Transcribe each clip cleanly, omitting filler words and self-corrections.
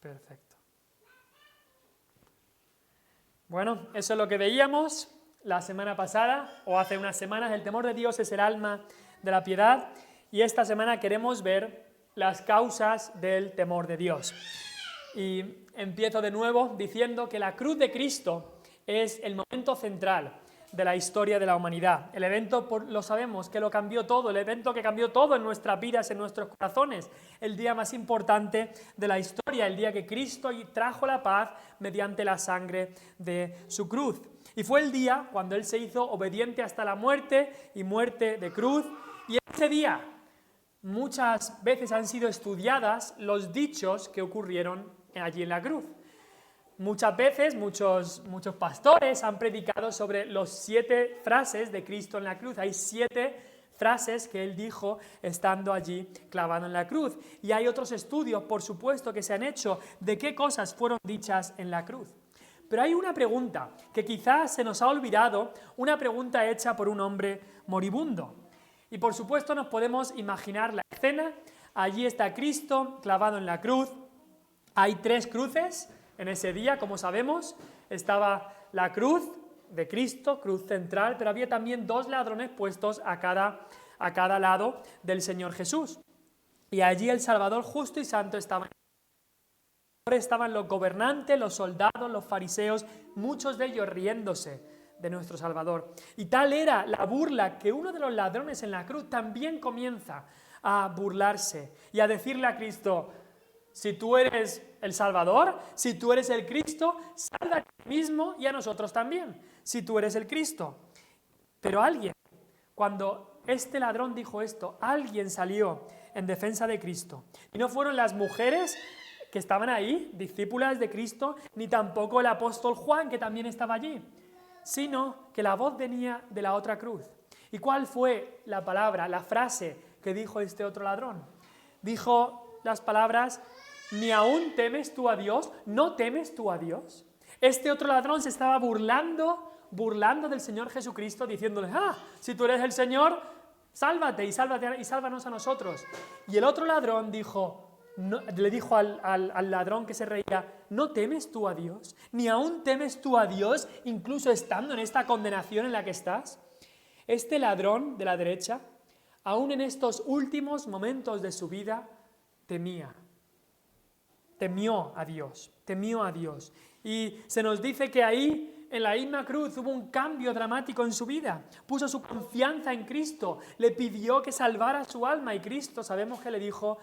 Perfecto. Bueno, eso es lo que veíamos la semana pasada, o hace unas semanas. El temor de Dios es el alma de la piedad, y esta semana queremos ver las causas del temor de Dios. Y empiezo de nuevo diciendo que la cruz de Cristo es el momento central de la historia de la humanidad. El evento, lo sabemos, que lo cambió todo, el evento que cambió todo en nuestras vidas, en nuestros corazones, el día más importante de la historia, el día que Cristo trajo la paz mediante la sangre de su cruz. Y fue el día cuando Él se hizo obediente hasta la muerte, y muerte de cruz, y ese día muchas veces han sido estudiadas los dichos que ocurrieron allí en la cruz. Muchas veces muchos pastores han predicado sobre los 7 frases de Cristo en la cruz. Hay 7 frases que Él dijo estando allí clavado en la cruz. Y hay otros estudios, por supuesto, que se han hecho de qué cosas fueron dichas en la cruz. Pero hay una pregunta que quizás se nos ha olvidado, una pregunta hecha por un hombre moribundo. Y por supuesto nos podemos imaginar la escena. Allí está Cristo clavado en la cruz. Hay 3 cruces. En ese día, como sabemos, estaba la cruz de Cristo, cruz central, pero había también 2 ladrones puestos a cada lado del Señor Jesús. Y allí el Salvador justo y santo estaba. Estaban los gobernantes, los soldados, los fariseos, muchos de ellos riéndose de nuestro Salvador. Y tal era la burla que uno de los ladrones en la cruz también comienza a burlarse y a decirle a Cristo: si tú eres el Salvador, si tú eres el Cristo, salva a ti mismo y a nosotros también, si tú eres el Cristo. Pero alguien, cuando este ladrón dijo esto, alguien salió en defensa de Cristo. Y no fueron las mujeres que estaban ahí, discípulas de Cristo, ni tampoco el apóstol Juan, que también estaba allí, sino que la voz venía de la otra cruz. ¿Y cuál fue la palabra, la frase que dijo este otro ladrón? Dijo las palabras: ¿ni aún temes tú a Dios? ¿No temes tú a Dios? Este otro ladrón se estaba burlando del Señor Jesucristo, diciéndole: si tú eres el Señor, sálvate y sálvanos a nosotros. Y el otro ladrón le dijo al ladrón que se reía: ¿no temes tú a Dios? ¿Ni aún temes tú a Dios, incluso estando en esta condenación en la que estás? Este ladrón de la derecha, aún en estos últimos momentos de su vida, temió a Dios. Y se nos dice que ahí, en la misma cruz, hubo un cambio dramático en su vida. Puso su confianza en Cristo, le pidió que salvara su alma, y Cristo, sabemos que le dijo: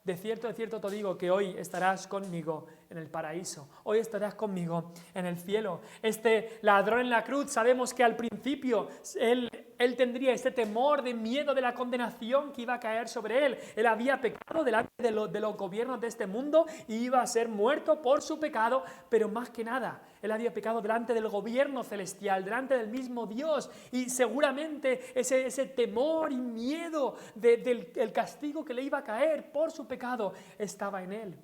de cierto te digo que hoy estarás conmigo en el paraíso, hoy estarás conmigo en el cielo. Este ladrón en la cruz, sabemos que al principio él tendría este temor de miedo de la condenación que iba a caer sobre él. Él había pecado delante de los gobiernos de este mundo y iba a ser muerto por su pecado, pero más que nada, él había pecado delante del gobierno celestial, delante del mismo Dios, y seguramente ese temor y miedo del castigo que le iba a caer por su pecado estaba en él.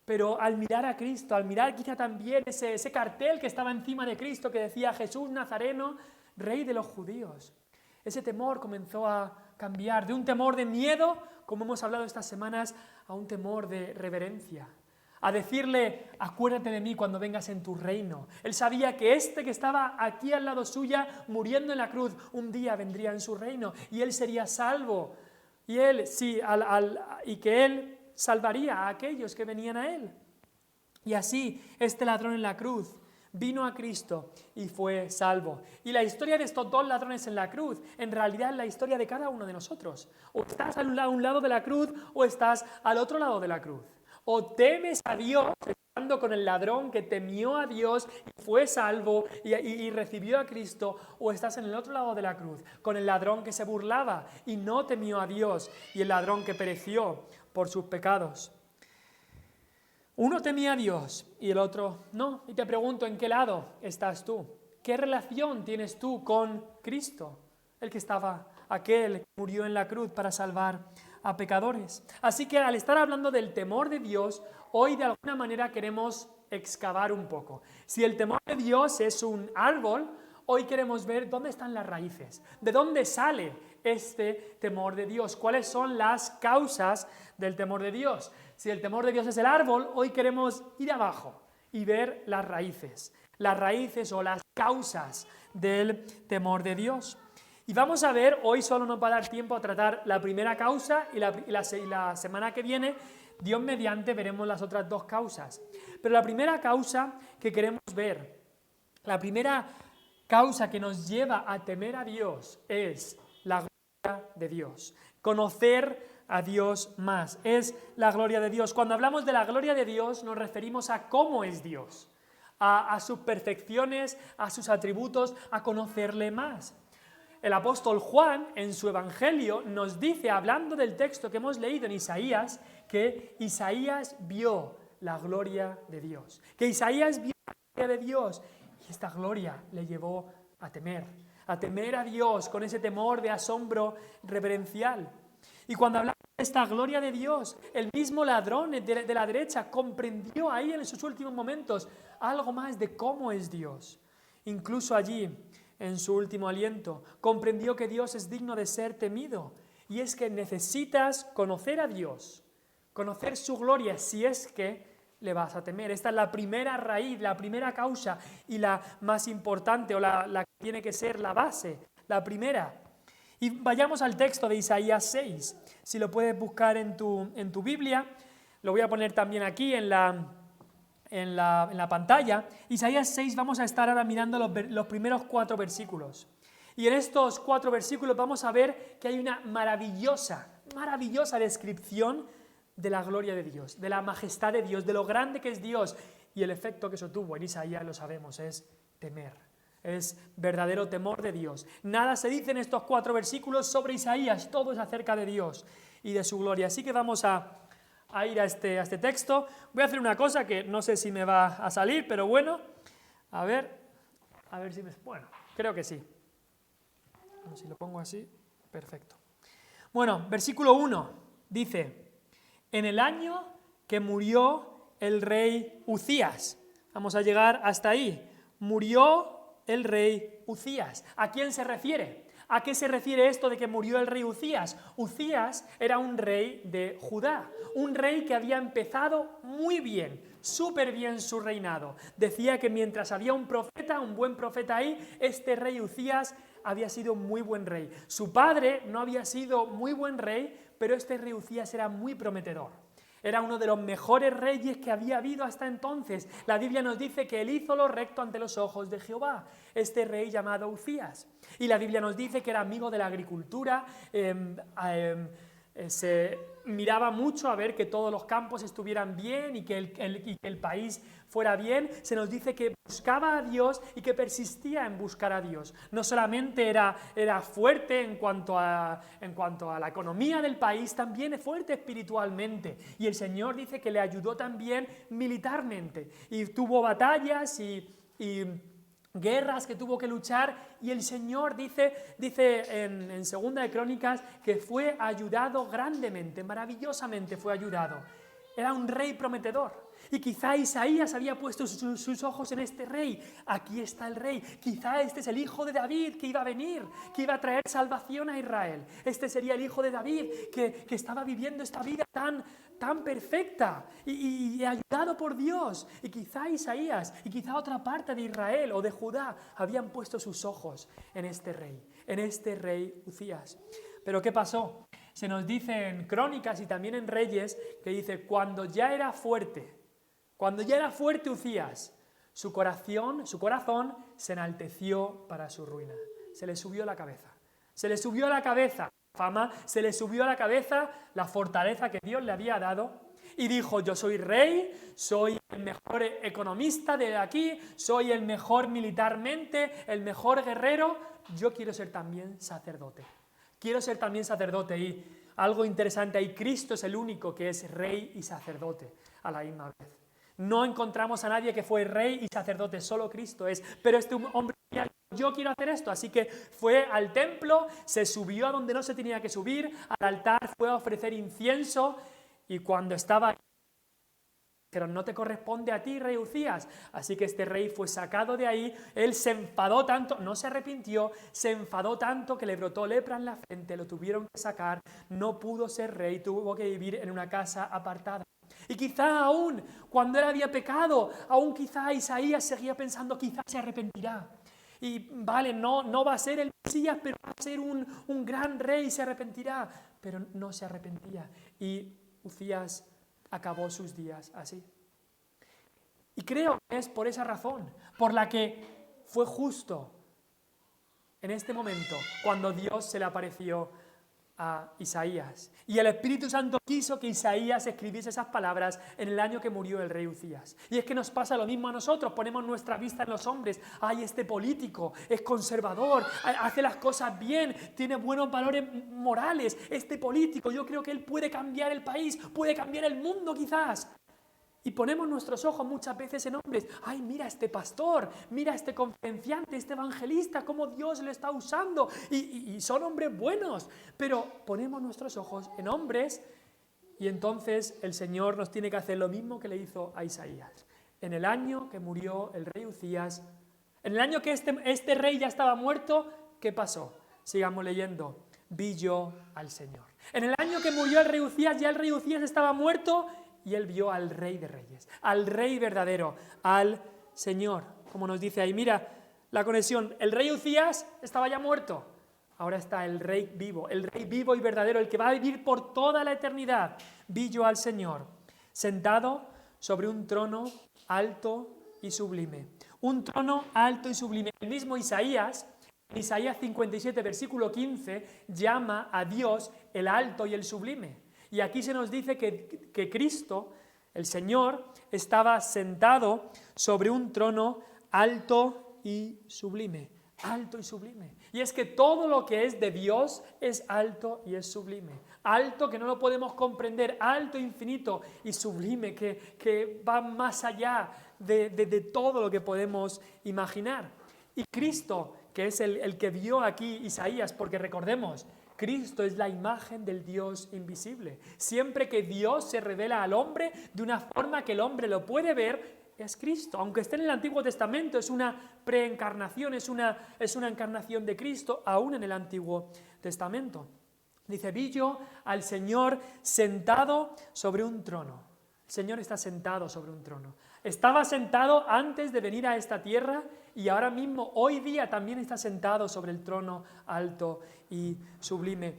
Pero al mirar a Cristo, al mirar quizá también ese cartel que estaba encima de Cristo que decía: Jesús Nazareno, Rey de los judíos, ese temor comenzó a cambiar de un temor de miedo, como hemos hablado estas semanas, a un temor de reverencia. A decirle: acuérdate de mí cuando vengas en tu reino. Él sabía que este que estaba aquí al lado suya, muriendo en la cruz, un día vendría en su reino y él sería salvo. Y que él salvaría a aquellos que venían a él. Y así, este ladrón en la cruz vino a Cristo y fue salvo. Y la historia de estos 2 ladrones en la cruz, en realidad es la historia de cada uno de nosotros. O estás a un lado de la cruz, o estás al otro lado de la cruz. O temes a Dios, estando con el ladrón que temió a Dios y fue salvo y recibió a Cristo, o estás en el otro lado de la cruz, con el ladrón que se burlaba y no temió a Dios, y el ladrón que pereció por sus pecados. Uno temía a Dios y el otro no. Y te pregunto: ¿en qué lado estás tú? ¿Qué relación tienes tú con Cristo? Aquel que murió en la cruz para salvar a pecadores. Así que al estar hablando del temor de Dios, hoy de alguna manera queremos excavar un poco. Si el temor de Dios es un árbol, hoy queremos ver dónde están las raíces, de dónde sale este temor de Dios, cuáles son las causas del temor de Dios. Si el temor de Dios es el árbol, hoy queremos ir abajo y ver las raíces o las causas del temor de Dios. Y vamos a ver, hoy solo nos va a dar tiempo a tratar la primera causa y la semana que viene, Dios mediante, veremos las otras dos causas. Pero la primera causa que queremos ver, la primera causa que nos lleva a temer a Dios es la gloria de Dios. Conocer a Dios más, es la gloria de Dios. Cuando hablamos de la gloria de Dios nos referimos a cómo es Dios, a sus perfecciones, a sus atributos, a conocerle más. El apóstol Juan, en su Evangelio, nos dice, hablando del texto que hemos leído en Isaías, que Isaías vio la gloria de Dios. Que Isaías vio la gloria de Dios y esta gloria le llevó a temer a Dios con ese temor de asombro reverencial. Y cuando hablamos de esta gloria de Dios, el mismo ladrón de la derecha comprendió ahí en sus últimos momentos algo más de cómo es Dios. Incluso allí, en su último aliento, comprendió que Dios es digno de ser temido. Y es que necesitas conocer a Dios, conocer su gloria, si es que le vas a temer. Esta es la primera raíz, la primera causa y la más importante, o la que tiene que ser la base, la primera. Y vayamos al texto de Isaías 6. Si lo puedes buscar en tu Biblia, lo voy a poner también aquí en la pantalla. Isaías 6, vamos a estar ahora mirando los primeros 4 versículos. Y en estos 4 versículos vamos a ver que hay una maravillosa descripción de la gloria de Dios, de la majestad de Dios, de lo grande que es Dios. Y el efecto que eso tuvo en Isaías, lo sabemos, es temer. Es verdadero temor de Dios. Nada se dice en estos 4 versículos sobre Isaías, todo es acerca de Dios y de su gloria. Así que vamos a ir a este texto. Voy a hacer una cosa que no sé si me va a salir, pero bueno, a ver si bueno, creo que sí. Si lo pongo así, perfecto. Bueno, versículo 1 dice: en el año que murió el rey Uzías. Vamos a llegar hasta ahí. Murió el rey Uzías. ¿A quién se refiere? ¿A qué se refiere esto de que murió el rey Uzías? Uzías era un rey de Judá, un rey que había empezado muy bien, súper bien su reinado. Decía que mientras había un buen profeta ahí, este rey Uzías había sido muy buen rey. Su padre no había sido muy buen rey, pero este rey Uzías era muy prometedor. Era uno de los mejores reyes que había habido hasta entonces. La Biblia nos dice que él hizo lo recto ante los ojos de Jehová, este rey llamado Uzías. Y la Biblia nos dice que era amigo de la agricultura, se miraba mucho a ver que todos los campos estuvieran bien y que el país fuera bien. Se nos dice que buscaba a Dios y que persistía en buscar a Dios. No solamente era fuerte en cuanto a la economía del país, también es fuerte espiritualmente. Y el Señor dice que le ayudó también militarmente. Y tuvo batallas y guerras que tuvo que luchar, y el Señor dice en Segunda de Crónicas que fue ayudado grandemente, maravillosamente fue ayudado. Era un rey prometedor. Y quizá Isaías había puesto sus ojos en este rey. Aquí está el rey. Quizá este es el hijo de David que iba a venir, que iba a traer salvación a Israel. Este sería el hijo de David que estaba viviendo esta vida tan perfecta y ayudado por Dios. Y quizá Isaías y quizá otra parte de Israel o de Judá habían puesto sus ojos en este rey Uzías. Pero ¿qué pasó? Se nos dice en Crónicas y también en Reyes que dice: cuando ya era fuerte Uzías, su corazón se enalteció para su ruina. Se le subió la cabeza fama, se le subió a la cabeza la fortaleza que Dios le había dado, y dijo: yo soy rey, soy el mejor economista de aquí, soy el mejor militarmente, el mejor guerrero, yo quiero ser también sacerdote. Y algo interesante ahí, Cristo es el único que es rey y sacerdote a la misma vez. No encontramos a nadie que fue rey y sacerdote, solo Cristo es. Pero este hombre, yo quiero hacer esto, así que fue al templo, se subió a donde no se tenía que subir, al altar, fue a ofrecer incienso, y cuando estaba, dijeron: no te corresponde a ti, rey Uzías. Así que este rey fue sacado de ahí. Él se enfadó tanto, no se arrepintió, se enfadó tanto que le brotó lepra en la frente, lo tuvieron que sacar, no pudo ser rey, tuvo que vivir en una casa apartada. Y quizá aún cuando él había pecado, aún quizá Isaías seguía pensando, quizá se arrepentirá. Y vale, no va a ser el Mesías, pero va a ser un gran rey y se arrepentirá. Pero no se arrepentía. Y Uzías acabó sus días así. Y creo que es por esa razón, por la que fue justo en este momento, cuando Dios se le apareció a Isaías. Y el Espíritu Santo quiso que Isaías escribiese esas palabras en el año que murió el rey Uzías. Y es que nos pasa lo mismo a nosotros, ponemos nuestra vista en los hombres. Ay, este político es conservador, hace las cosas bien, tiene buenos valores morales. Este político, yo creo que él puede cambiar el país, puede cambiar el mundo quizás. Y ponemos nuestros ojos muchas veces en hombres. Ay, mira este pastor, mira este conferenciante, este evangelista, cómo Dios lo está usando. Y son hombres buenos. Pero ponemos nuestros ojos en hombres y entonces el Señor nos tiene que hacer lo mismo que le hizo a Isaías. En el año que murió el rey Uzías, en el año que este rey ya estaba muerto, ¿qué pasó? Sigamos leyendo. Vi yo al Señor. En el año que murió el rey Uzías, ya el rey Uzías estaba muerto. Y él vio al Rey de Reyes, al Rey verdadero, al Señor. Como nos dice ahí, mira la conexión. El Rey Uzías estaba ya muerto. Ahora está el Rey vivo y verdadero, el que va a vivir por toda la eternidad. Vi yo al Señor, sentado sobre un trono alto y sublime. Un trono alto y sublime. El mismo Isaías, en Isaías 57, versículo 15, llama a Dios el alto y el sublime. Y aquí se nos dice que Cristo, el Señor, estaba sentado sobre un trono alto y sublime. Alto y sublime. Y es que todo lo que es de Dios es alto y es sublime. Alto que no lo podemos comprender, alto, infinito y sublime, que va más allá de todo lo que podemos imaginar. Y Cristo, que es el que vio aquí Isaías, porque recordemos, Cristo es la imagen del Dios invisible. Siempre que Dios se revela al hombre de una forma que el hombre lo puede ver, es Cristo. Aunque esté en el Antiguo Testamento, es una preencarnación, es una encarnación de Cristo, aún en el Antiguo Testamento. Dice, vi yo al Señor sentado sobre un trono. El Señor está sentado sobre un trono. Estaba sentado antes de venir a esta tierra y ahora mismo, hoy día, también está sentado sobre el trono alto y sublime.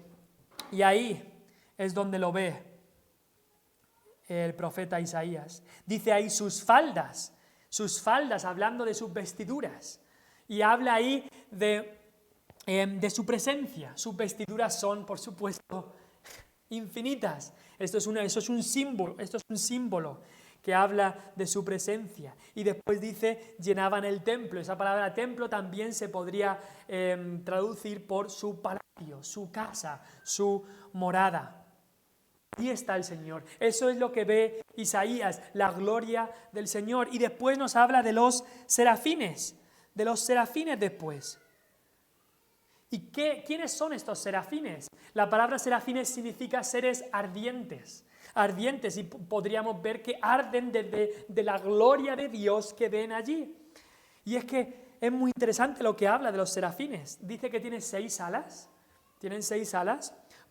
Y ahí es donde lo ve el profeta Isaías. Dice ahí sus faldas, hablando de sus vestiduras. Y habla ahí de su presencia. Sus vestiduras son, por supuesto, infinitas. Esto es un símbolo que habla de su presencia. Y después dice, llenaban el templo. Esa palabra templo también se podría traducir por su palacio, su casa, su morada. Ahí está el Señor. Eso es lo que ve Isaías, la gloria del Señor. Y después nos habla de los serafines después. ¿Y quiénes son estos serafines? La palabra serafines significa seres ardientes, y podríamos ver que arden de la gloria de Dios que ven allí. Y es que es muy interesante lo que habla de los serafines. Dice que tienen 6 alas,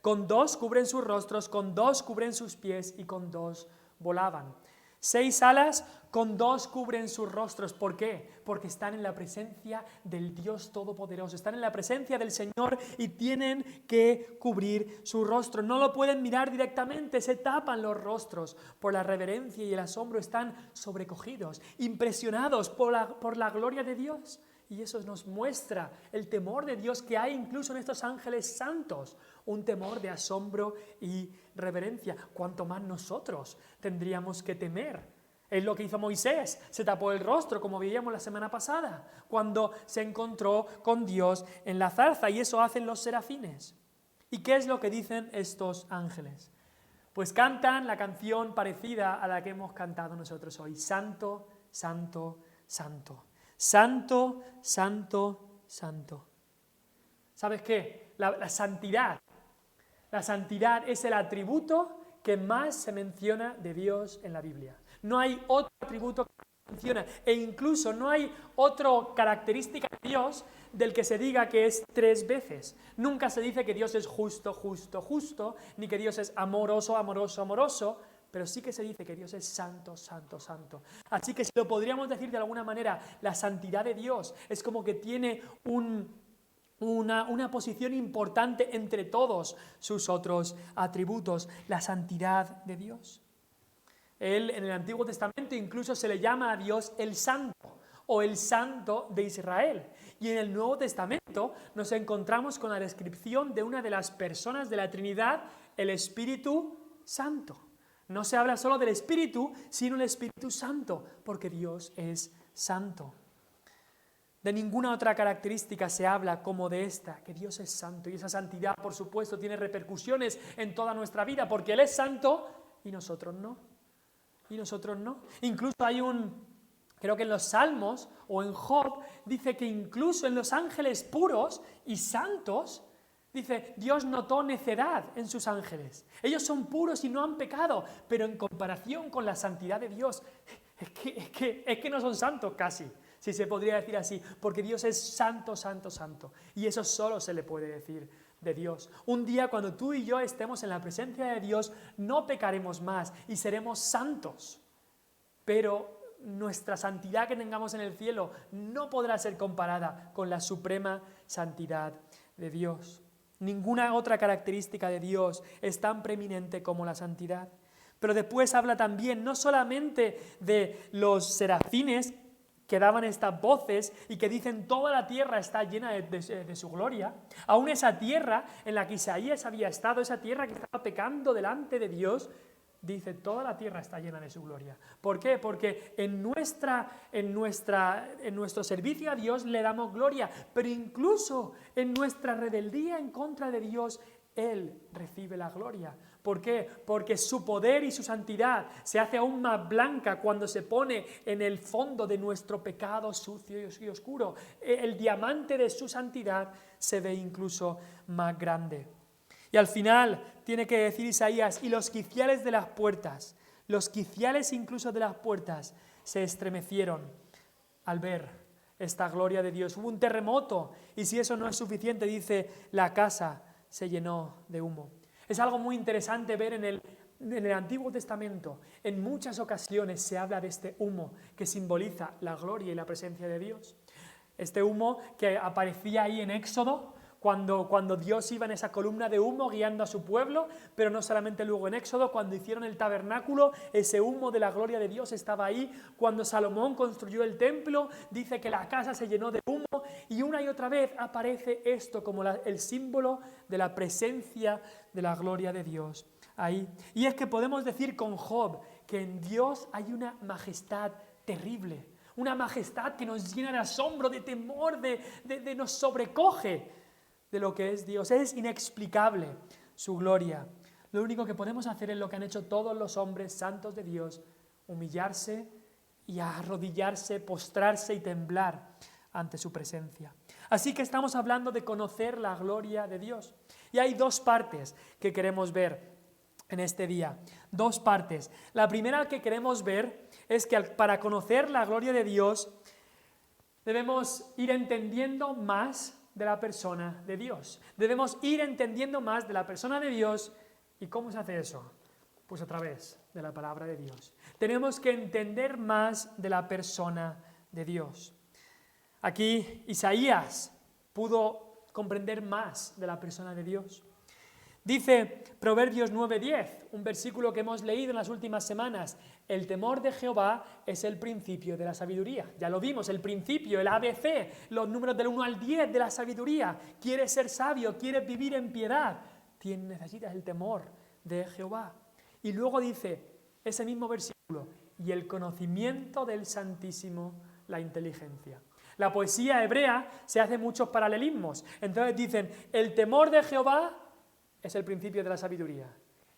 con 2 cubren sus rostros, con 2 cubren sus pies y con 2 volaban. 6 alas, con 2 cubren sus rostros. ¿Por qué? Porque están en la presencia del Dios Todopoderoso, están en la presencia del Señor y tienen que cubrir su rostro. No lo pueden mirar directamente, se tapan los rostros por la reverencia y el asombro. Están sobrecogidos, impresionados por la gloria de Dios. Y eso nos muestra el temor de Dios que hay incluso en estos ángeles santos, un temor de asombro y reverencia. Cuanto más nosotros tendríamos que temer. Es lo que hizo Moisés, se tapó el rostro, como veíamos la semana pasada, cuando se encontró con Dios en la zarza, y eso hacen los serafines. ¿Y qué es lo que dicen estos ángeles? Pues cantan la canción parecida a la que hemos cantado nosotros hoy. Santo, santo, santo. Santo, santo, santo. ¿Sabes qué? La santidad es el atributo que más se menciona de Dios en la Biblia. No hay otro atributo que se menciona, e incluso no hay otra característica de Dios del que se diga que es 3 veces. Nunca se dice que Dios es justo, justo, justo, ni que Dios es amoroso, amoroso, amoroso, pero sí que se dice que Dios es santo, santo, santo. Así que si lo podríamos decir de alguna manera, la santidad de Dios es como que tiene una posición importante entre todos sus otros atributos, la santidad de Dios. Él en el Antiguo Testamento incluso se le llama a Dios el Santo o el Santo de Israel. Y en el Nuevo Testamento nos encontramos con la descripción de una de las personas de la Trinidad, el Espíritu Santo. No se habla solo del Espíritu, sino del Espíritu Santo, porque Dios es santo. De ninguna otra característica se habla como de esta, que Dios es santo. Y esa santidad, por supuesto, tiene repercusiones en toda nuestra vida, porque Él es santo y nosotros no. Y nosotros no. Incluso hay creo que en los Salmos o en Job, dice que incluso en los ángeles puros y santos, dice, Dios notó necedad en sus ángeles. Ellos son puros y no han pecado, pero en comparación con la santidad de Dios, es que no son santos casi, si se podría decir así, porque Dios es santo, santo, santo. Y eso solo se le puede decir de Dios. Un día cuando tú y yo estemos en la presencia de Dios, no pecaremos más y seremos santos. Pero nuestra santidad que tengamos en el cielo no podrá ser comparada con la suprema santidad de Dios. Ninguna otra característica de Dios es tan preeminente como la santidad. Pero después habla también no solamente de los serafines que daban estas voces y que dicen toda la tierra está llena de su gloria. Aún esa tierra en la que Isaías había estado, esa tierra que estaba pecando delante de Dios, dice toda la tierra está llena de su gloria. ¿Por qué? Porque en nuestro servicio a Dios le damos gloria, pero incluso en nuestra rebeldía en contra de Dios, Él recibe la gloria. ¿Por qué? Porque su poder y su santidad se hace aún más blanca cuando se pone en el fondo de nuestro pecado sucio y oscuro. El diamante de su santidad se ve incluso más grande. Y al final tiene que decir Isaías, y los quiciales de las puertas, los quiciales incluso de las puertas, se estremecieron al ver esta gloria de Dios. Hubo un terremoto, y si eso no es suficiente, dice, la casa se llenó de humo. Es algo muy interesante ver en el Antiguo Testamento. En muchas ocasiones se habla de este humo que simboliza la gloria y la presencia de Dios. Este humo que aparecía ahí en Éxodo, cuando Dios iba en esa columna de humo guiando a su pueblo, pero no solamente luego en Éxodo, cuando hicieron el tabernáculo, ese humo de la gloria de Dios estaba ahí. Cuando Salomón construyó el templo, dice que la casa se llenó de humo, y una y otra vez aparece esto como el símbolo de la presencia de la gloria de Dios ahí. Y es que podemos decir con Job que en Dios hay una majestad terrible, una majestad que nos llena de asombro, de temor, nos sobrecoge de lo que es Dios. Es inexplicable su gloria. Lo único que podemos hacer es lo que han hecho todos los hombres santos de Dios, humillarse y arrodillarse, postrarse y temblar ante su presencia. Así que estamos hablando de conocer la gloria de Dios. Y hay dos partes que queremos ver en este día. Dos partes. La primera que queremos ver es que para conocer la gloria de Dios debemos ir entendiendo más de la persona de Dios. Debemos ir entendiendo más de la persona de Dios. ¿Y cómo se hace eso? Pues a través de la palabra de Dios. Tenemos que entender más de la persona de Dios. Aquí Isaías pudo comprender más de la persona de Dios. Dice Proverbios 9:10, un versículo que hemos leído en las últimas semanas: el temor de Jehová es el principio de la sabiduría. Ya lo vimos, el principio, el ABC, los números del 1 al 10 de la sabiduría. Quieres ser sabio, quieres vivir en piedad, necesitas el temor de Jehová. Y luego dice ese mismo versículo: y el conocimiento del Santísimo, la inteligencia. La poesía hebrea se hace muchos paralelismos. Entonces dicen, el temor de Jehová es el principio de la sabiduría,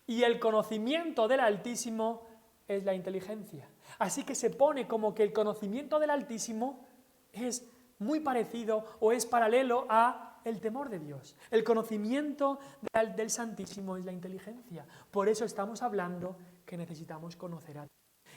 y el conocimiento del Altísimo es la inteligencia. Así que se pone como que el conocimiento del Altísimo es muy parecido o es paralelo a el temor de Dios. El conocimiento del Santísimo es la inteligencia. Por eso estamos hablando que necesitamos conocer a Dios.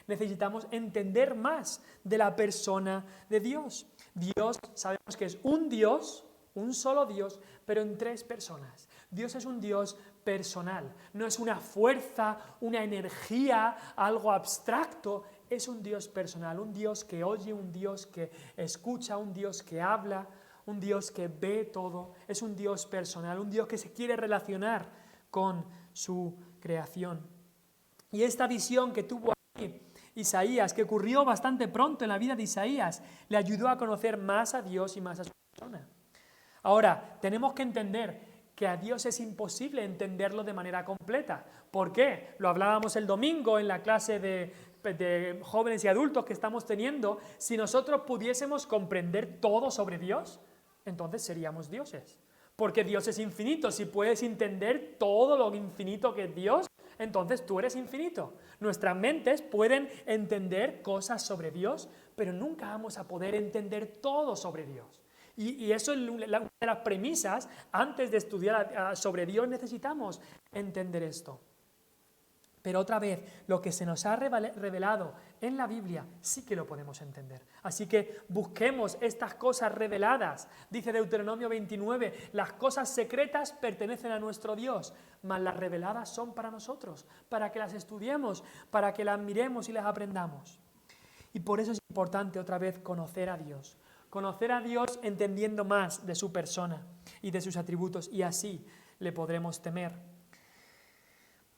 Necesitamos entender más de la persona de Dios. Dios, sabemos que es un Dios, un solo Dios, pero en tres personas. Dios es un Dios personal. No es una fuerza, una energía, algo abstracto. Es un Dios personal, un Dios que oye, un Dios que escucha, un Dios que habla, un Dios que ve todo. Es un Dios personal, un Dios que se quiere relacionar con su creación. Y esta visión que tuvo aquí Isaías, que ocurrió bastante pronto en la vida de Isaías, le ayudó a conocer más a Dios y más a su persona. Ahora, tenemos que entender que a Dios es imposible entenderlo de manera completa. ¿Por qué? Lo hablábamos el domingo en la clase de jóvenes y adultos que estamos teniendo. Si nosotros pudiésemos comprender todo sobre Dios, entonces seríamos dioses. Porque Dios es infinito. Si puedes entender todo lo infinito que es Dios, entonces tú eres infinito. Nuestras mentes pueden entender cosas sobre Dios, pero nunca vamos a poder entender todo sobre Dios. Y eso es una de las premisas. Antes de estudiar sobre Dios necesitamos entender esto. Pero otra vez, lo que se nos ha revelado en la Biblia sí que lo podemos entender. Así que busquemos estas cosas reveladas. Dice Deuteronomio 29, las cosas secretas pertenecen a nuestro Dios, mas las reveladas son para nosotros, para que las estudiemos, para que las miremos y las aprendamos. Y por eso es importante otra vez conocer a Dios. Conocer a Dios entendiendo más de su persona y de sus atributos, y así le podremos temer.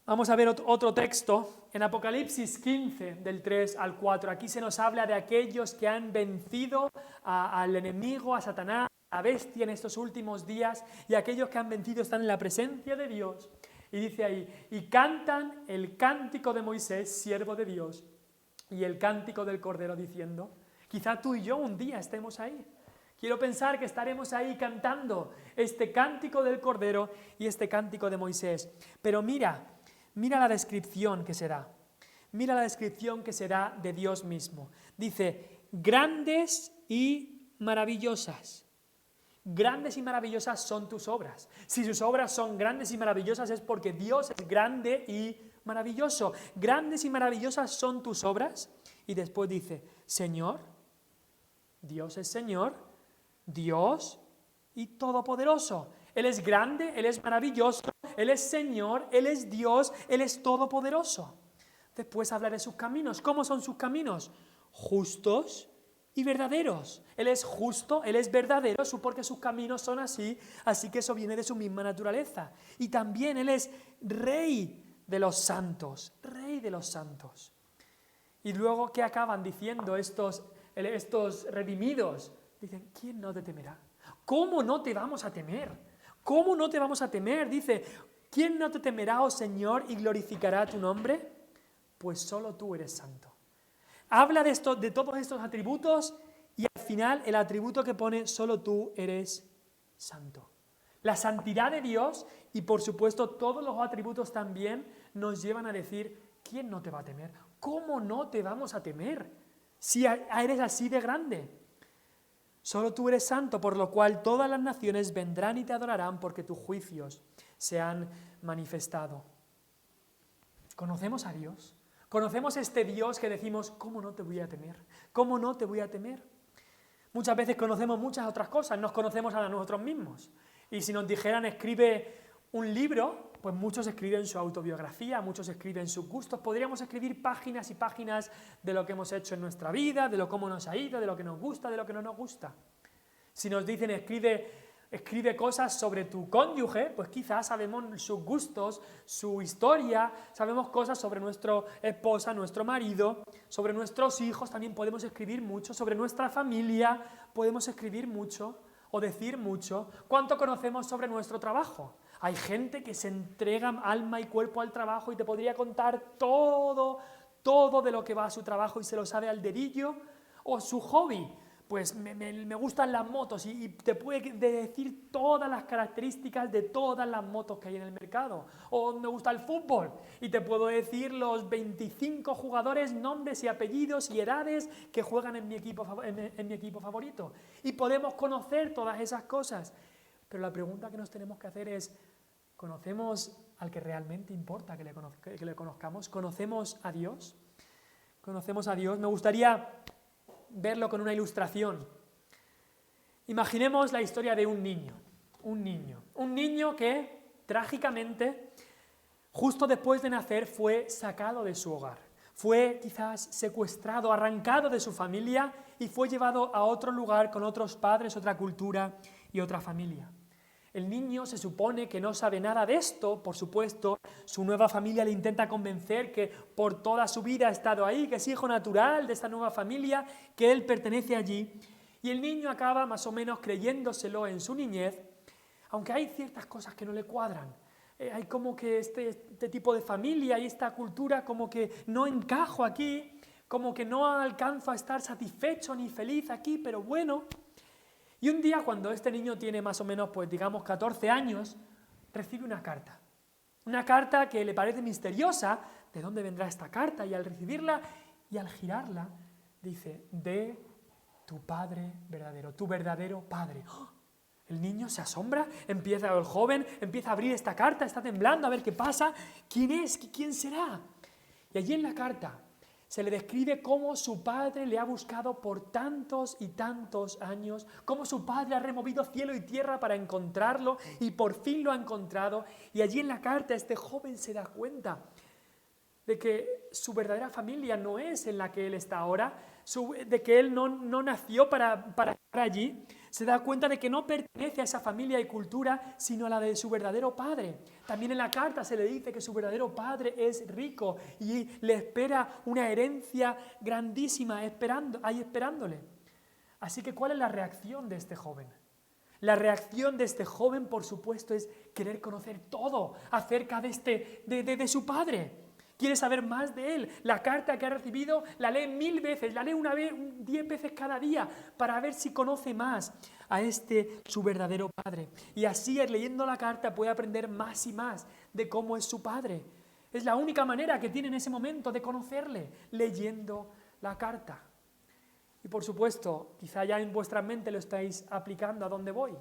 Vamos a ver otro texto en Apocalipsis 15, del 3 al 4. Aquí se nos habla de aquellos que han vencido al enemigo, a Satanás, a la bestia en estos últimos días, y aquellos que han vencido están en la presencia de Dios. Y dice ahí, y cantan el cántico de Moisés, siervo de Dios, y el cántico del Cordero, diciendo, quizá tú y yo un día estemos ahí. Quiero pensar que estaremos ahí cantando este cántico del Cordero y este cántico de Moisés. Pero mira la descripción que se da. Mira la descripción que se da de Dios mismo. Dice, grandes y maravillosas. Grandes y maravillosas son tus obras. Si sus obras son grandes y maravillosas es porque Dios es grande y maravilloso. Grandes y maravillosas son tus obras. Y después dice, Señor, Dios es Señor, Dios y todopoderoso. Él es grande, Él es maravilloso, Él es Señor, Él es Dios, Él es todopoderoso. Después habla de sus caminos. ¿Cómo son sus caminos? Justos y verdaderos. Él es justo, Él es verdadero, porque sus caminos son así que eso viene de su misma naturaleza. Y también Él es Rey de los santos, Rey de los santos. Y luego, ¿qué acaban diciendo estos redimidos? Dicen, ¿quién no te temerá? ¿Cómo no te vamos a temer? ¿Cómo no te vamos a temer? Dice, ¿quién no te temerá, oh Señor, y glorificará tu nombre? Pues solo tú eres santo. Habla de todos estos atributos y al final el atributo que pone, solo tú eres santo. La santidad de Dios y por supuesto todos los atributos también nos llevan a decir, ¿quién no te va a temer? ¿Cómo no te vamos a temer si eres así de grande? Solo tú eres santo, por lo cual todas las naciones vendrán y te adorarán porque tus juicios se han manifestado. ¿Conocemos a Dios? ¿Conocemos este Dios que decimos, ¿cómo no te voy a temer? ¿Cómo no te voy a temer? Muchas veces conocemos muchas otras cosas, nos conocemos a nosotros mismos. Y si nos dijeran, escribe un libro, pues muchos escriben su autobiografía, muchos escriben sus gustos. Podríamos escribir páginas y páginas de lo que hemos hecho en nuestra vida, de lo cómo nos ha ido, de lo que nos gusta, de lo que no nos gusta. Si nos dicen, escribe cosas sobre tu cónyuge, pues quizás sabemos sus gustos, su historia, sabemos cosas sobre nuestra esposa, nuestro marido, sobre nuestros hijos, también podemos escribir mucho, sobre nuestra familia podemos escribir mucho o decir mucho. ¿Cuánto conocemos sobre nuestro trabajo? Hay gente que se entrega alma y cuerpo al trabajo y te podría contar todo de lo que va a su trabajo y se lo sabe al dedillo. O su hobby, pues me gustan las motos y te puede decir todas las características de todas las motos que hay en el mercado. O me gusta el fútbol y te puedo decir los 25 jugadores, nombres y apellidos y edades que juegan en mi equipo favorito. Y podemos conocer todas esas cosas. Pero la pregunta que nos tenemos que hacer es, ¿conocemos al que realmente importa que le conozcamos? ¿Conocemos a Dios? ¿Conocemos a Dios? Me gustaría verlo con una ilustración. Imaginemos la historia de un niño que trágicamente justo después de nacer fue sacado de su hogar. Fue quizás secuestrado, arrancado de su familia y fue llevado a otro lugar con otros padres, otra cultura y otra familia. El niño se supone que no sabe nada de esto, por supuesto, su nueva familia le intenta convencer que por toda su vida ha estado ahí, que es hijo natural de esta nueva familia, que él pertenece allí, y el niño acaba más o menos creyéndoselo en su niñez, aunque hay ciertas cosas que no le cuadran. Hay como que este tipo de familia y esta cultura como que no encajo aquí, como que no alcanzo a estar satisfecho ni feliz aquí, pero bueno. Y un día, cuando este niño tiene más o menos, pues digamos, 14 años, recibe una carta. Una carta que le parece misteriosa. ¿De dónde vendrá esta carta? Y al recibirla y al girarla, dice, de tu padre verdadero, tu verdadero padre. ¡Oh! El niño se asombra, el joven empieza a abrir esta carta, está temblando a ver qué pasa. ¿Quién es? ¿Quién será? Y allí en la carta se le describe cómo su padre le ha buscado por tantos y tantos años, cómo su padre ha removido cielo y tierra para encontrarlo y por fin lo ha encontrado. Y allí en la carta este joven se da cuenta de que su verdadera familia no es en la que él está ahora, de que él no nació para estar allí. Se da cuenta de que no pertenece a esa familia y cultura, sino a la de su verdadero padre. También en la carta se le dice que su verdadero padre es rico y le espera una herencia grandísima ahí esperándole. Así que, ¿cuál es la reacción de este joven? La reacción de este joven, por supuesto, es querer conocer todo acerca de su padre. Quiere saber más de él. La carta que ha recibido la lee 1000 veces, la lee 10 veces cada día para ver si conoce más a su verdadero padre. Y así, leyendo la carta, puede aprender más y más de cómo es su padre. Es la única manera que tiene en ese momento de conocerle, leyendo la carta. Y por supuesto, quizá ya en vuestra mente lo estáis aplicando a dónde voy.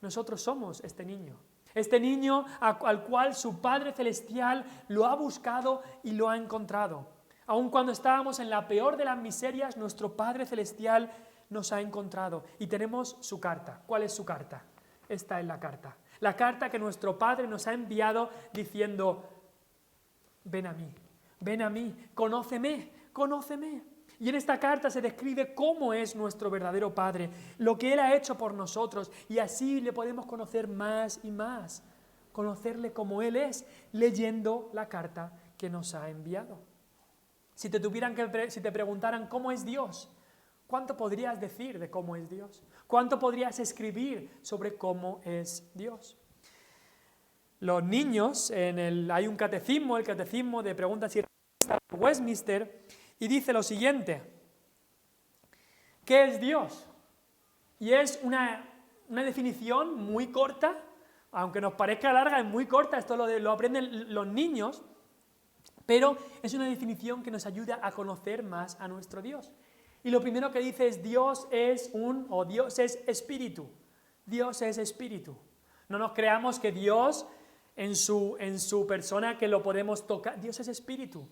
Nosotros somos este niño. Este niño al cual su Padre Celestial lo ha buscado y lo ha encontrado. Aun cuando estábamos en la peor de las miserias, nuestro Padre Celestial nos ha encontrado. Y tenemos su carta. ¿Cuál es su carta? Esta es la carta. La carta que nuestro Padre nos ha enviado diciendo, ven a mí, conóceme, conóceme. Y en esta carta se describe cómo es nuestro verdadero Padre, lo que Él ha hecho por nosotros, y así le podemos conocer más y más, conocerle como Él es, leyendo la carta que nos ha enviado. Si te preguntaran cómo es Dios, ¿cuánto podrías decir de cómo es Dios? ¿Cuánto podrías escribir sobre cómo es Dios? Los niños, hay un catecismo, el catecismo de preguntas y respuestas de Westminster, y dice lo siguiente: ¿qué es Dios? Y es una definición muy corta, aunque nos parezca larga, es muy corta, esto lo aprenden los niños, pero es una definición que nos ayuda a conocer más a nuestro Dios. Y lo primero que dice es Dios es espíritu. Dios es espíritu. No nos creamos que Dios en su persona que lo podemos tocar. Dios es espíritu.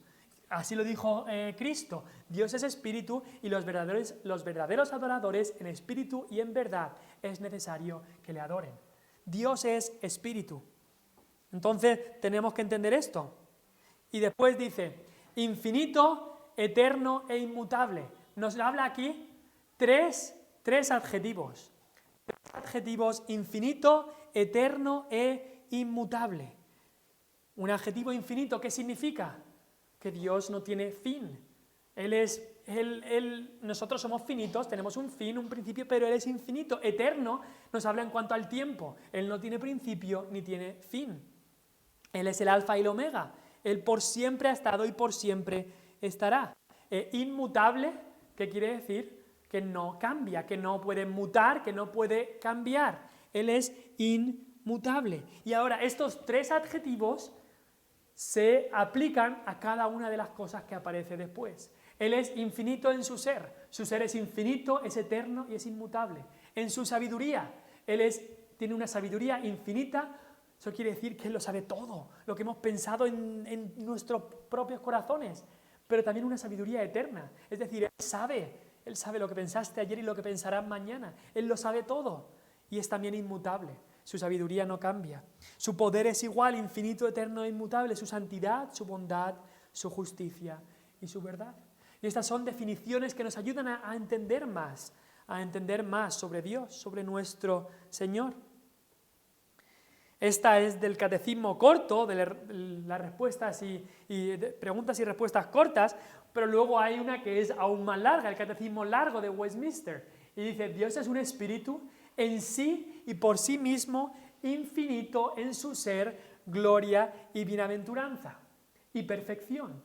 Así lo dijo Cristo. Dios es espíritu y los verdaderos adoradores en espíritu y en verdad es necesario que le adoren. Dios es espíritu. Entonces tenemos que entender esto. Y después dice, infinito, eterno e inmutable. Nos habla aquí tres adjetivos. Tres adjetivos: infinito, eterno e inmutable. Un adjetivo infinito, ¿qué significa? Que Dios no tiene fin. Nosotros somos finitos, tenemos un fin, un principio, pero Él es infinito. Eterno nos habla en cuanto al tiempo. Él no tiene principio ni tiene fin. Él es el alfa y el omega. Él por siempre ha estado y por siempre estará. Inmutable, ¿qué quiere decir? Que no cambia, que no puede mutar, que no puede cambiar. Él es inmutable. Y ahora estos tres adjetivos se aplican a cada una de las cosas que aparece después. Él es infinito en su ser es infinito, es eterno y es inmutable. En su sabiduría, tiene una sabiduría infinita. Eso quiere decir que Él lo sabe todo, lo que hemos pensado en nuestros propios corazones, pero también una sabiduría eterna. Es decir, Él sabe lo que pensaste ayer y lo que pensarás mañana. Él lo sabe todo y es también inmutable. su sabiduría no cambia. Su poder es igual, infinito, eterno e inmutable, su santidad, su bondad, su justicia y su verdad. Y estas son definiciones que nos ayudan a entender más sobre Dios, sobre nuestro Señor. Esta es del catecismo corto, de las respuestas y preguntas y respuestas cortas, pero luego hay una que es aún más larga, el catecismo largo de Westminster. Y dice, Dios es un espíritu en sí y por sí mismo, infinito en su ser, gloria y bienaventuranza y perfección.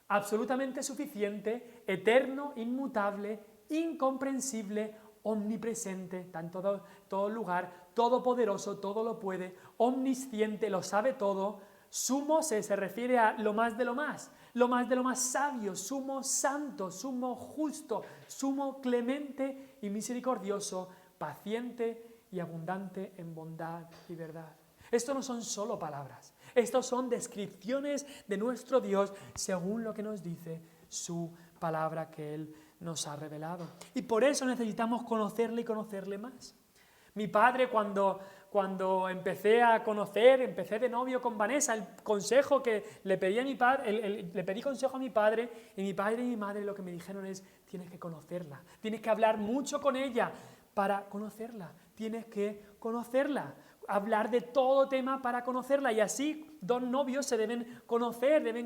Absolutamente suficiente, eterno, inmutable, incomprensible, omnipresente, está en todo lugar, todopoderoso, todo lo puede, omnisciente, lo sabe todo, sumo se refiere a lo más de lo más sabio, sumo santo, sumo justo, sumo clemente y misericordioso, paciente y abundante en bondad y verdad. Esto no son solo palabras, estos son descripciones de nuestro Dios según lo que nos dice su palabra que Él nos ha revelado. Y por eso necesitamos conocerle y conocerle más. Mi padre, cuando empecé de novio con Vanessa, el consejo que le pedí a mi padre, le pedí consejo a mi padre, y mi padre y mi madre lo que me dijeron es, tienes que conocerla, tienes que hablar mucho con ella para conocerla, tienes que conocerla, hablar de todo tema para conocerla, y así dos novios se deben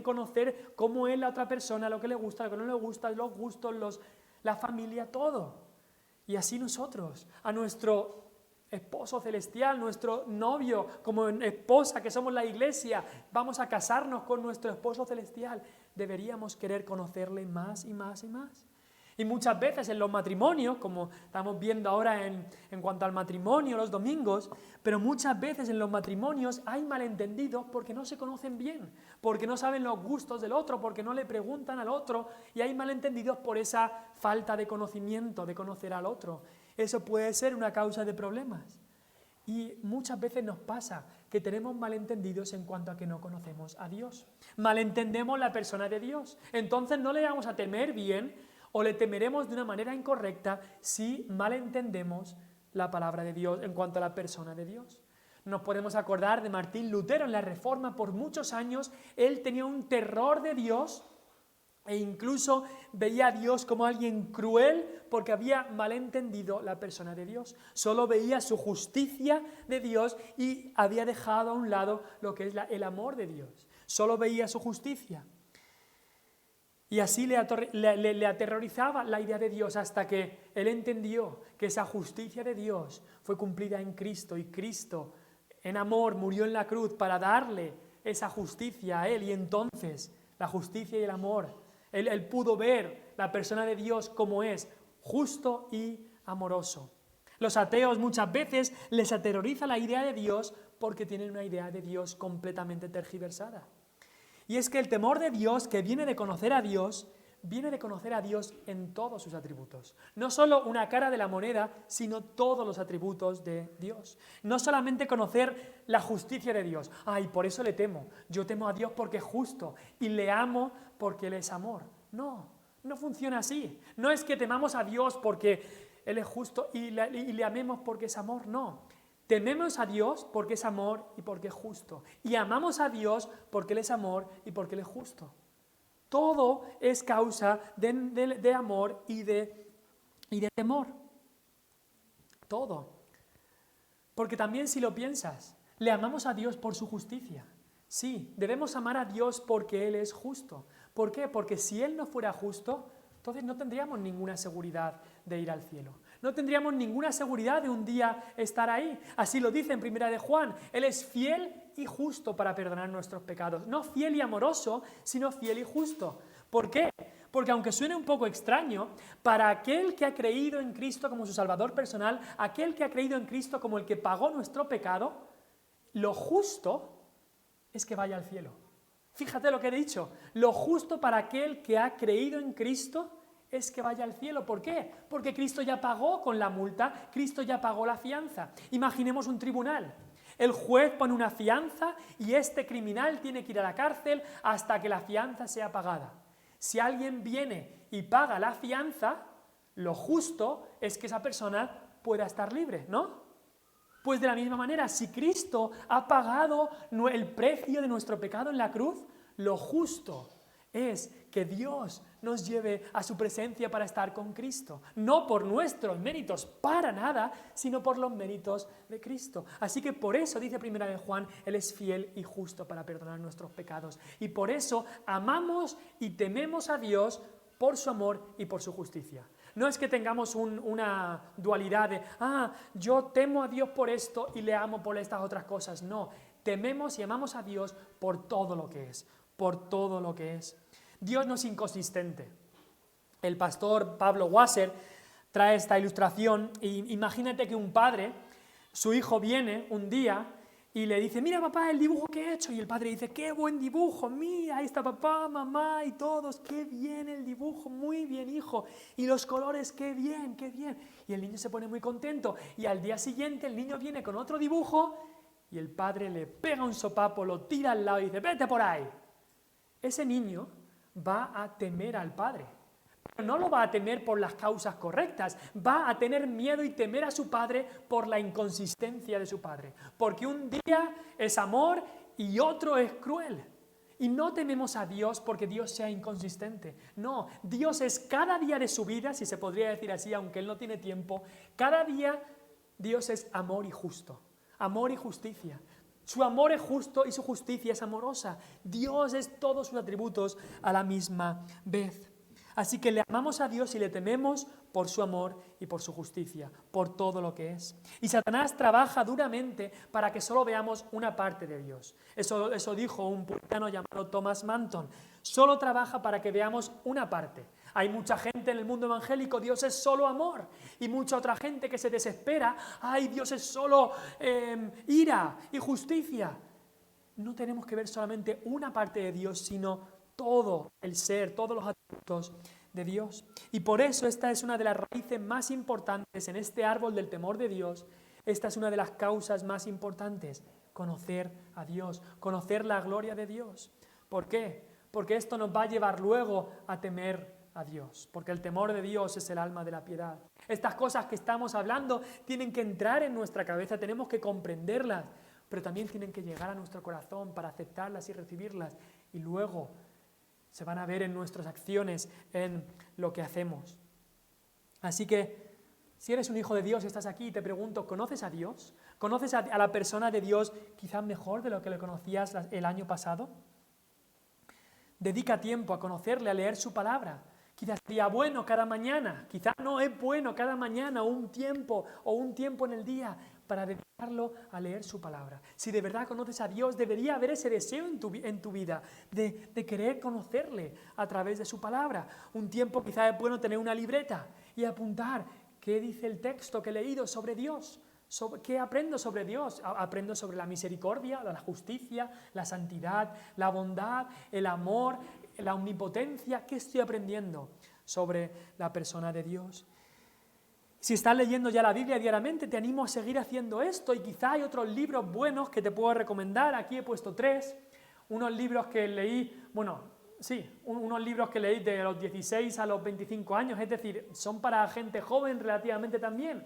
conocer cómo es la otra persona, lo que le gusta, lo que no le gusta, los gustos, la familia, todo. Y así nosotros, a nuestro esposo celestial, nuestro novio, como esposa que somos la iglesia, vamos a casarnos con nuestro esposo celestial, deberíamos querer conocerle más y más y más. Y muchas veces en los matrimonios, como estamos viendo ahora en cuanto al matrimonio los domingos, pero muchas veces en los matrimonios hay malentendidos porque no se conocen bien, porque no saben los gustos del otro, porque no le preguntan al otro, y hay malentendidos por esa falta de conocimiento, de conocer al otro. Eso puede ser una causa de problemas. Y muchas veces nos pasa que tenemos malentendidos en cuanto a que no conocemos a Dios. Malentendemos la persona de Dios. Entonces no le vamos a temer bien o le temeremos de una manera incorrecta si malentendemos la palabra de Dios en cuanto a la persona de Dios. Nos podemos acordar de Martín Lutero en la Reforma. Por muchos años él tenía un terror de Dios e incluso veía a Dios como alguien cruel porque había malentendido la persona de Dios. Solo veía su justicia de Dios y había dejado a un lado lo que es el amor de Dios. Solo veía su justicia. Y así le aterrorizaba la idea de Dios hasta que él entendió que esa justicia de Dios fue cumplida en Cristo, y Cristo en amor murió en la cruz para darle esa justicia a él, y entonces la justicia y el amor, él pudo ver la persona de Dios como es, justo y amoroso. Los ateos muchas veces les aterroriza la idea de Dios porque tienen una idea de Dios completamente tergiversada. Y es que el temor de Dios, que viene de conocer a Dios en todos sus atributos. No solo una cara de la moneda, sino todos los atributos de Dios. No solamente conocer la justicia de Dios. Ay, por eso le temo. Yo temo a Dios porque es justo y le amo porque Él es amor. No, no funciona así. No es que temamos a Dios porque Él es justo y le amemos porque es amor. No. Tememos a Dios porque es amor y porque es justo. Y amamos a Dios porque Él es amor y porque Él es justo. Todo es causa de amor y de temor. Todo. Porque también si lo piensas, le amamos a Dios por su justicia. Sí, debemos amar a Dios porque Él es justo. ¿Por qué? Porque si Él no fuera justo, entonces no tendríamos ninguna seguridad de ir al cielo. No tendríamos ninguna seguridad de un día estar ahí. Así lo dice en 1 de Juan. Él es fiel y justo para perdonar nuestros pecados. No fiel y amoroso, sino fiel y justo. ¿Por qué? Porque aunque suene un poco extraño, para aquel que ha creído en Cristo como su Salvador personal, aquel que ha creído en Cristo como el que pagó nuestro pecado, lo justo es que vaya al cielo. Fíjate lo que he dicho. Lo justo para aquel que ha creído en Cristo es que vaya al cielo. ¿Por qué? Porque Cristo ya pagó con la multa, Cristo ya pagó la fianza. Imaginemos un tribunal. El juez pone una fianza y este criminal tiene que ir a la cárcel hasta que la fianza sea pagada. Si alguien viene y paga la fianza, lo justo es que esa persona pueda estar libre, ¿no? Pues de la misma manera, si Cristo ha pagado el precio de nuestro pecado en la cruz, lo justo es que Dios nos lleve a su presencia para estar con Cristo. No por nuestros méritos, para nada, sino por los méritos de Cristo. Así que por eso, dice 1 de Juan, Él es fiel y justo para perdonar nuestros pecados. Y por eso amamos y tememos a Dios por su amor y por su justicia. No es que tengamos una dualidad de, yo temo a Dios por esto y le amo por estas otras cosas. No, tememos y amamos a Dios por todo lo que es, por todo lo que es. Dios no es inconsistente. El pastor Pablo Wasser trae esta ilustración y imagínate que un padre, su hijo viene un día y le dice, mira papá el dibujo que he hecho, y el padre dice, qué buen dibujo, mira, ahí está papá, mamá y todos, qué bien el dibujo, muy bien hijo, y los colores, qué bien, y el niño se pone muy contento, y al día siguiente el niño viene con otro dibujo, y el padre le pega un sopapo, lo tira al lado y dice, vete por ahí. Ese niño va a temer al padre. Pero no lo va a temer por las causas correctas, va a tener miedo y temer a su padre por la inconsistencia de su padre. Porque un día es amor y otro es cruel. Y no tememos a Dios porque Dios sea inconsistente. No, Dios es cada día de su vida, si se podría decir así, aunque Él no tiene tiempo, cada día Dios es amor y justo, amor y justicia. Su amor es justo y su justicia es amorosa. Dios es todos sus atributos a la misma vez. Así que le amamos a Dios y le tememos por su amor y por su justicia, por todo lo que es. Y Satanás trabaja duramente para que solo veamos una parte de Dios. Eso dijo un puritano llamado Thomas Manton. Solo trabaja para que veamos una parte. Hay mucha gente en el mundo evangélico, Dios es solo amor. Y mucha otra gente que se desespera, ay, Dios es solo ira y justicia. No tenemos que ver solamente una parte de Dios, sino todo el ser, todos los atributos de Dios. Y por eso esta es una de las raíces más importantes en este árbol del temor de Dios. Esta es una de las causas más importantes, conocer a Dios, conocer la gloria de Dios. ¿Por qué? Porque esto nos va a llevar luego a temer a Dios, porque el temor de Dios es el alma de la piedad. Estas cosas que estamos hablando tienen que entrar en nuestra cabeza, tenemos que comprenderlas, pero también tienen que llegar a nuestro corazón para aceptarlas y recibirlas, y luego se van a ver en nuestras acciones, en lo que hacemos. Así que, si eres un hijo de Dios y estás aquí, te pregunto, ¿conoces a Dios? ¿Conoces a la persona de Dios quizás mejor de lo que le conocías el año pasado? Dedica tiempo a conocerle, a leer su palabra. Quizás sería bueno cada mañana, quizás no es bueno cada mañana un tiempo en el día para dedicarlo a leer su palabra. Si de verdad conoces a Dios, debería haber ese deseo en tu vida de querer conocerle a través de su palabra. Un tiempo quizás es bueno tener una libreta y apuntar qué dice el texto que he leído sobre Dios. ¿Qué aprendo sobre Dios? Aprendo sobre la misericordia, la justicia, la santidad, la bondad, el amor, la omnipotencia. ¿Qué estoy aprendiendo sobre la persona de Dios? Si estás leyendo ya la Biblia diariamente, te animo a seguir haciendo esto, y quizá hay otros libros buenos que te puedo recomendar. Aquí he puesto 3, unos libros que leí, unos libros que leí de los 16 a los 25 años, es decir, son para gente joven relativamente también,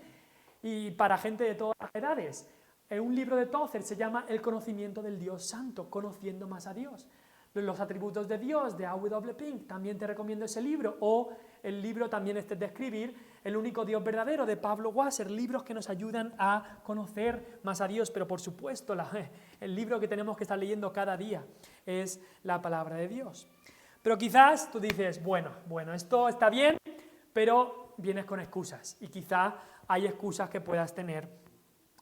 y para gente de todas las edades. Un libro de Tozer se llama El conocimiento del Dios Santo, conociendo más a Dios. Los atributos de Dios, de A.W. Pink, también te recomiendo ese libro. O el libro también de escribir, El único Dios verdadero, de Pablo Wasser. Libros que nos ayudan a conocer más a Dios. Pero por supuesto, el libro que tenemos que estar leyendo cada día es la palabra de Dios. Pero quizás tú dices, bueno, esto está bien, pero vienes con excusas. Y quizá hay excusas que puedas tener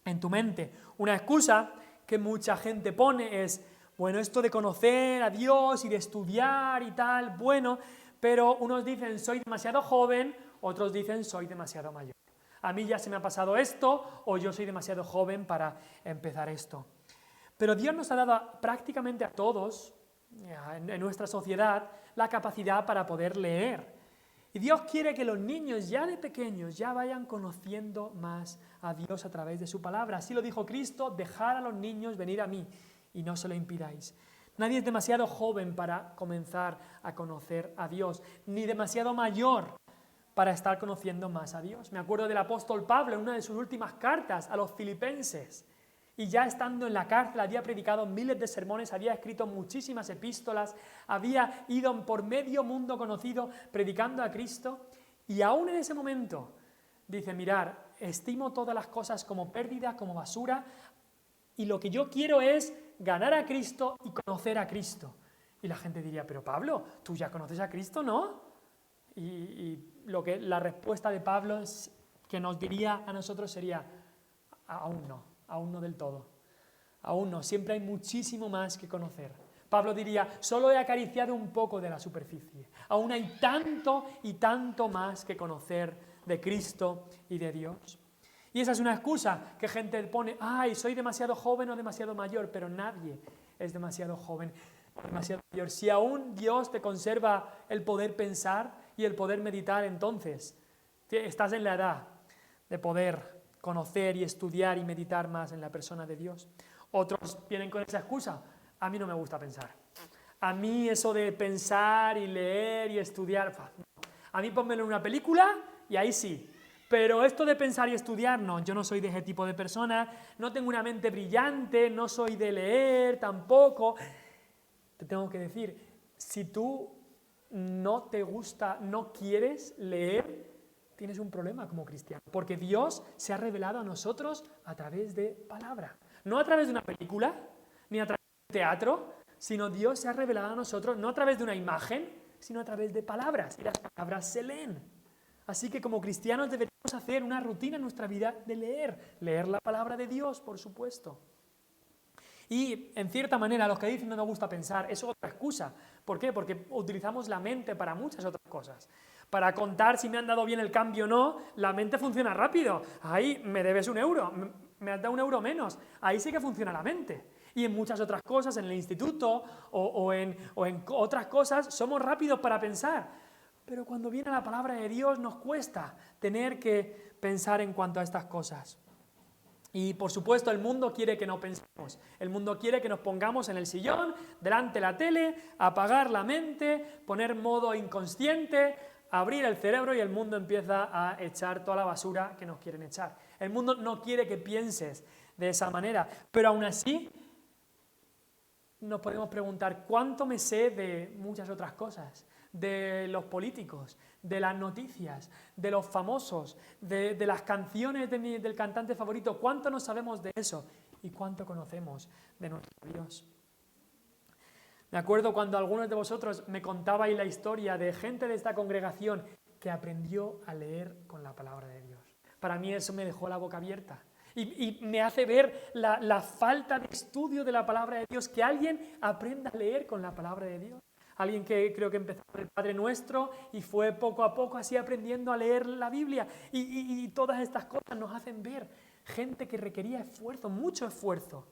en tu mente. Una excusa que mucha gente pone es, bueno, esto de conocer a Dios y de estudiar y tal, bueno, pero unos dicen soy demasiado joven, otros dicen soy demasiado mayor. A mí ya se me ha pasado esto, o yo soy demasiado joven para empezar esto. Pero Dios nos ha dado prácticamente a todos, en nuestra sociedad, la capacidad para poder leer. Y Dios quiere que los niños ya de pequeños ya vayan conociendo más a Dios a través de su palabra. Así lo dijo Cristo, dejad a los niños venir a mí y no se lo impidáis. Nadie es demasiado joven para comenzar a conocer a Dios, ni demasiado mayor para estar conociendo más a Dios. Me acuerdo del apóstol Pablo en una de sus últimas cartas a los filipenses. Y ya estando en la cárcel había predicado miles de sermones, había escrito muchísimas epístolas, había ido por medio mundo conocido predicando a Cristo. Y aún en ese momento dice, mirar, estimo todas las cosas como pérdida, como basura, y lo que yo quiero es ganar a Cristo y conocer a Cristo. Y la gente diría, pero Pablo, ¿tú ya conoces a Cristo, no? La respuesta de Pablo que nos diría a nosotros sería, aún no del todo, aún no, siempre hay muchísimo más que conocer. Pablo diría, solo he acariciado un poco de la superficie, aún hay tanto y tanto más que conocer de Cristo y de Dios. Y esa es una excusa que gente pone, ay, soy demasiado joven o demasiado mayor, pero nadie es demasiado joven, demasiado mayor. Si aún Dios te conserva el poder pensar y el poder meditar, entonces estás en la edad de poder conocer y estudiar y meditar más en la persona de Dios. Otros vienen con esa excusa, a mí no me gusta pensar. A mí eso de pensar y leer y estudiar, no. A mí pónmelo en una película y ahí sí. Pero esto de pensar y estudiar, no, yo no soy de ese tipo de persona, no tengo una mente brillante, no soy de leer tampoco. Te tengo que decir, si tú no te gusta, no quieres leer, tienes un problema como cristiano, porque Dios se ha revelado a nosotros a través de palabra, no a través de una película, ni a través de teatro, sino Dios se ha revelado a nosotros no a través de una imagen, sino a través de palabras, y las palabras se leen. Así que como cristianos deberíamos hacer una rutina en nuestra vida de leer la palabra de Dios, por supuesto. Y en cierta manera, los que dicen no me gusta pensar, eso es otra excusa. ¿Por qué? Porque utilizamos la mente para muchas otras cosas. Para contar si me han dado bien el cambio o no, la mente funciona rápido. Ahí me debes €1, me has dado €1 menos. Ahí sí que funciona la mente. Y en muchas otras cosas, en el instituto o en otras cosas, somos rápidos para pensar. Pero cuando viene la palabra de Dios nos cuesta tener que pensar en cuanto a estas cosas. Y por supuesto el mundo quiere que no pensemos. El mundo quiere que nos pongamos en el sillón, delante de la tele, apagar la mente, poner modo inconsciente, abrir el cerebro y el mundo empieza a echar toda la basura que nos quieren echar. El mundo no quiere que pienses de esa manera, pero aún así nos podemos preguntar ¿cuánto me sé de muchas otras cosas? De los políticos, de las noticias, de los famosos, de las canciones del cantante favorito. ¿Cuánto nos sabemos de eso? ¿Y cuánto conocemos de nuestro Dios? Me acuerdo cuando algunos de vosotros me contabais la historia de gente de esta congregación que aprendió a leer con la palabra de Dios. Para mí eso me dejó la boca abierta. Y me hace ver la falta de estudio de la palabra de Dios, que alguien aprenda a leer con la palabra de Dios. Alguien que creo que empezó con el Padre Nuestro y fue poco a poco así aprendiendo a leer la Biblia. Y todas estas cosas nos hacen ver gente que requería esfuerzo, mucho esfuerzo.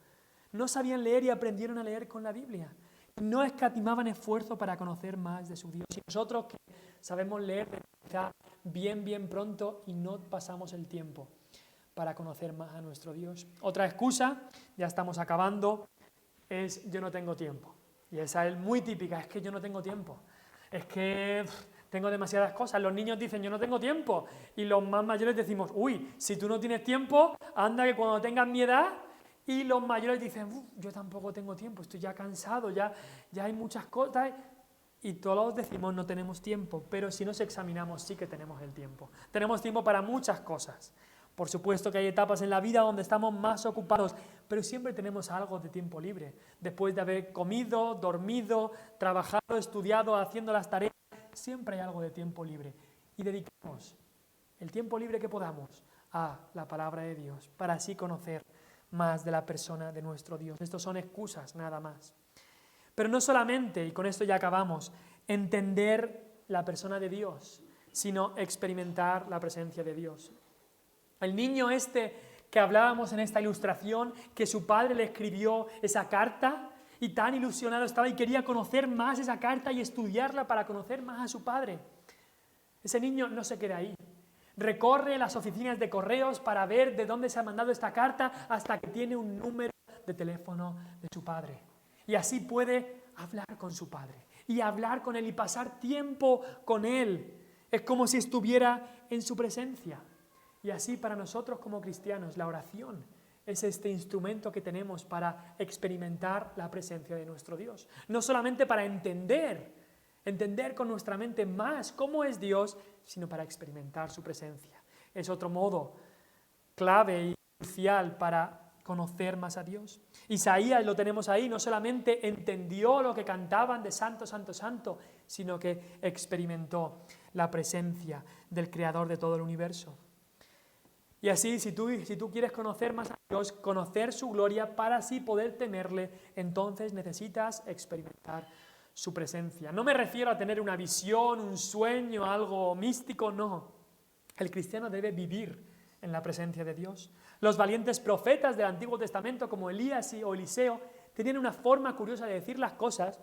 No sabían leer y aprendieron a leer con la Biblia. No escatimaban esfuerzo para conocer más de su Dios. Y nosotros que sabemos leer quizá bien pronto y no pasamos el tiempo para conocer más a nuestro Dios. Otra excusa, ya estamos acabando, es yo no tengo tiempo. Y esa es muy típica, es que yo no tengo tiempo, es que tengo demasiadas cosas. Los niños dicen yo no tengo tiempo y los más mayores decimos, uy, si tú no tienes tiempo, anda que cuando tengas mi edad. Y los mayores dicen, yo tampoco tengo tiempo, estoy ya cansado, ya hay muchas cosas. Y todos decimos no tenemos tiempo, pero si nos examinamos sí que tenemos el tiempo. Tenemos tiempo para muchas cosas. Por supuesto que hay etapas en la vida donde estamos más ocupados, pero siempre tenemos algo de tiempo libre. Después de haber comido, dormido, trabajado, estudiado, haciendo las tareas, siempre hay algo de tiempo libre. Y dedicamos el tiempo libre que podamos a la palabra de Dios, para así conocer más de la persona de nuestro Dios. Estos son excusas, nada más. Pero no solamente, y con esto ya acabamos, entender la persona de Dios, sino experimentar la presencia de Dios. El niño que hablábamos en esta ilustración, que su padre le escribió esa carta y tan ilusionado estaba y quería conocer más esa carta y estudiarla para conocer más a su padre. Ese niño no se queda ahí. Recorre las oficinas de correos para ver de dónde se ha mandado esta carta hasta que tiene un número de teléfono de su padre. Y así puede hablar con su padre y hablar con él y pasar tiempo con él. Es como si estuviera en su presencia. Y así para nosotros como cristianos, la oración es este instrumento que tenemos para experimentar la presencia de nuestro Dios. No solamente para entender con nuestra mente más cómo es Dios, sino para experimentar su presencia. Es otro modo clave y crucial para conocer más a Dios. Isaías, lo tenemos ahí, no solamente entendió lo que cantaban de santo, santo, santo, sino que experimentó la presencia del Creador de todo el universo. Y así, si tú quieres conocer más a Dios, conocer su gloria para así poder temerle, entonces necesitas experimentar su presencia. No me refiero a tener una visión, un sueño, algo místico, no. El cristiano debe vivir en la presencia de Dios. Los valientes profetas del Antiguo Testamento, como Elías o Eliseo, tenían una forma curiosa de decir las cosas,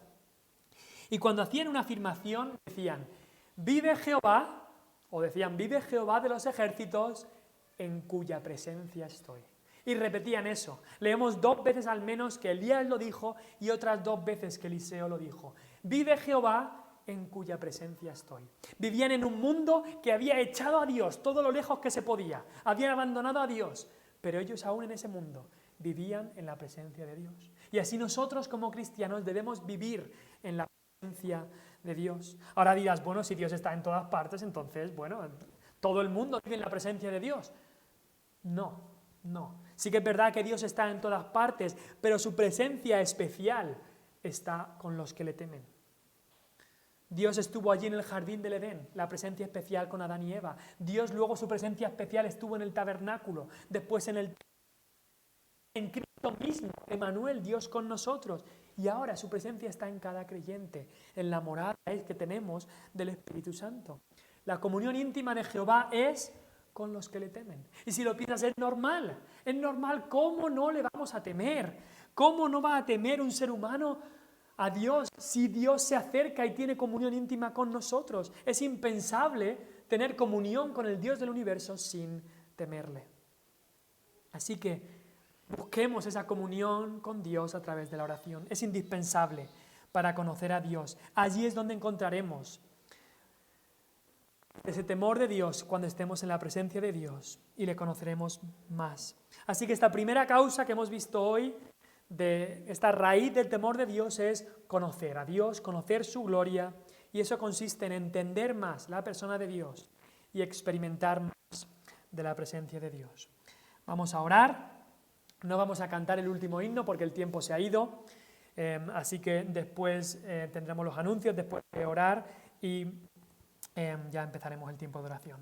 y cuando hacían una afirmación decían, vive Jehová, o decían, vive Jehová de los ejércitos, en cuya presencia estoy. Y repetían eso. Leemos 2 veces al menos que Elías lo dijo y otras 2 veces que Eliseo lo dijo. Vive Jehová en cuya presencia estoy. Vivían en un mundo que había echado a Dios todo lo lejos que se podía. Habían abandonado a Dios, pero ellos aún en ese mundo vivían en la presencia de Dios. Y así nosotros como cristianos debemos vivir en la presencia de Dios. Ahora dirás, bueno, si Dios está en todas partes, entonces, bueno, todo el mundo vive en la presencia de Dios. No. Sí que es verdad que Dios está en todas partes, pero su presencia especial está con los que le temen. Dios estuvo allí en el jardín del Edén, la presencia especial con Adán y Eva. Dios luego su presencia especial estuvo en el tabernáculo, después en Cristo mismo, Emmanuel, Dios con nosotros. Y ahora su presencia está en cada creyente, en la morada que tenemos del Espíritu Santo. La comunión íntima de Jehová es con los que le temen. Y si lo piensas, es normal. ¿Cómo no le vamos a temer? ¿Cómo no va a temer un ser humano a Dios si Dios se acerca y tiene comunión íntima con nosotros? Es impensable tener comunión con el Dios del universo sin temerle. Así que busquemos esa comunión con Dios a través de la oración. Es indispensable para conocer a Dios. Allí es donde encontraremos ese temor de Dios cuando estemos en la presencia de Dios y le conoceremos más. Así que esta primera causa que hemos visto hoy, de esta raíz del temor de Dios, es conocer a Dios, conocer su gloria, y eso consiste en entender más la persona de Dios y experimentar más de la presencia de Dios. Vamos a orar, no vamos a cantar el último himno porque el tiempo se ha ido, así que después tendremos los anuncios, después de orar y ya empezaremos el tiempo de oración.